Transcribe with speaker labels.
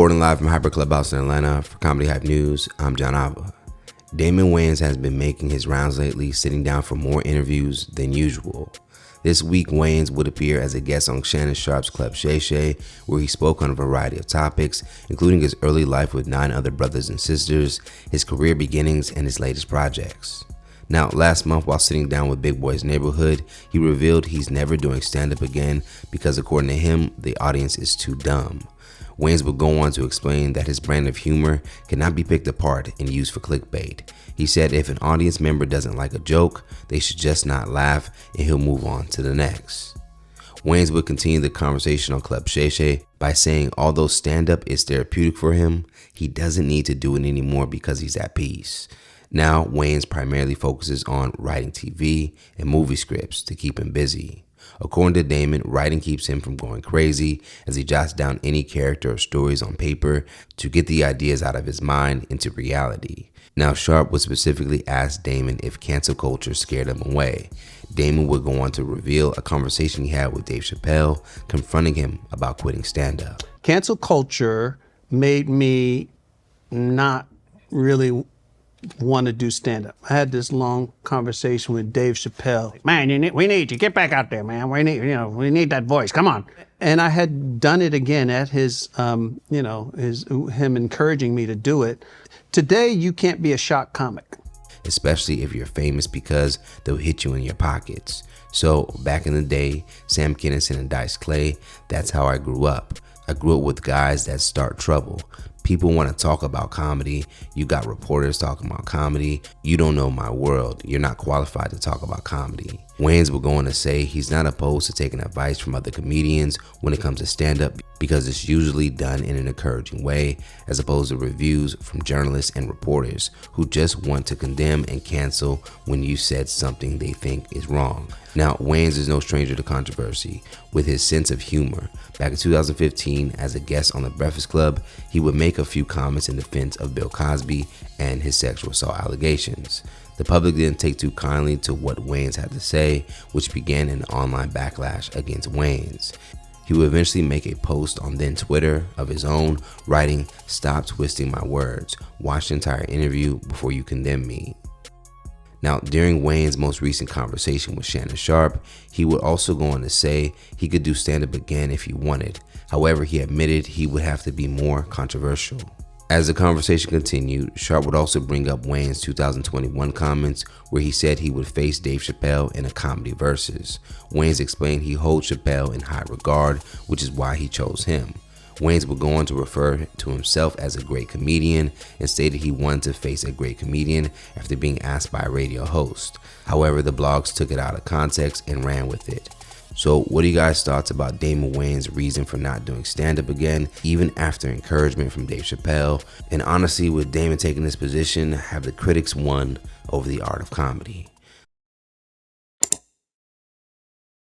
Speaker 1: Reporting live from Hyper Clubhouse in Atlanta for Comedy Hype News, I'm John Ava. Damon Wayans has been making his rounds lately, sitting down for more interviews than usual. This week, Wayans would appear as a guest on Shannon Sharpe's Club Shay Shay, where he spoke on a variety of topics, including his early life with 9 other brothers and sisters, his career beginnings, and his latest projects. Now, last month while sitting down with Big Boy's Neighborhood, he revealed he's never doing stand-up again because according to him, the audience is too dumb. Wayans would go on to explain that his brand of humor cannot be picked apart and used for clickbait. He said if an audience member doesn't like a joke, they should just not laugh and he'll move on to the next. Wayans would continue the conversation on Club Shay Shay by saying although stand-up is therapeutic for him, he doesn't need to do it anymore because he's at peace. Now, Wayans primarily focuses on writing TV and movie scripts to keep him busy. According to Damon, writing keeps him from going crazy as he jots down any character or stories on paper to get the ideas out of his mind into reality. Now, Sharpe would specifically ask Damon if cancel culture scared him away. Damon would go on to reveal a conversation he had with Dave Chappelle, confronting him about quitting stand-up.
Speaker 2: Cancel culture made me not really want to do stand-up. I had this long conversation with Dave Chappelle.
Speaker 3: Man, we need you. Get back out there, man. We need that voice. Come on.
Speaker 2: And I had done it again at his, him encouraging me to do it. Today, you can't be a shock comic.
Speaker 1: Especially if you're famous because they'll hit you in your pockets. So back in the day, Sam Kinison and Dice Clay, that's how I grew up. I grew up with guys that start trouble. People want to talk about comedy. You got reporters talking about comedy. You don't know my world. You're not qualified to talk about comedy. Wayans will go on to say he's not opposed to taking advice from other comedians when it comes to stand-up because it's usually done in an encouraging way as opposed to reviews from journalists and reporters who just want to condemn and cancel when you said something they think is wrong. Now, Wayans is no stranger to controversy. With his sense of humor, back in 2015, as a guest on The Breakfast Club, he would make a few comments in defense of Bill Cosby and his sexual assault allegations. The public didn't take too kindly to what Wayans had to say, which began an online backlash against Wayans. He would eventually make a post on then Twitter of his own, writing, "Stop twisting my words. Watch the entire interview before you condemn me." Now, during Wayans' most recent conversation with Shannon Sharpe, he would also go on to say he could do stand-up again if he wanted. However, he admitted he would have to be more controversial. As the conversation continued, Sharpe would also bring up Wayans' 2021 comments where he said he would face Dave Chappelle in a comedy versus. Wayans explained he holds Chappelle in high regard, which is why he chose him. Wayans would go on to refer to himself as a great comedian and stated he wanted to face a great comedian after being asked by a radio host. However, the blogs took it out of context and ran with it. So what are you guys' thoughts about Damon Wayans' reason for not doing stand-up again, even after encouragement from Dave Chappelle? And honestly, with Damon taking this position, have the critics won over the art of comedy?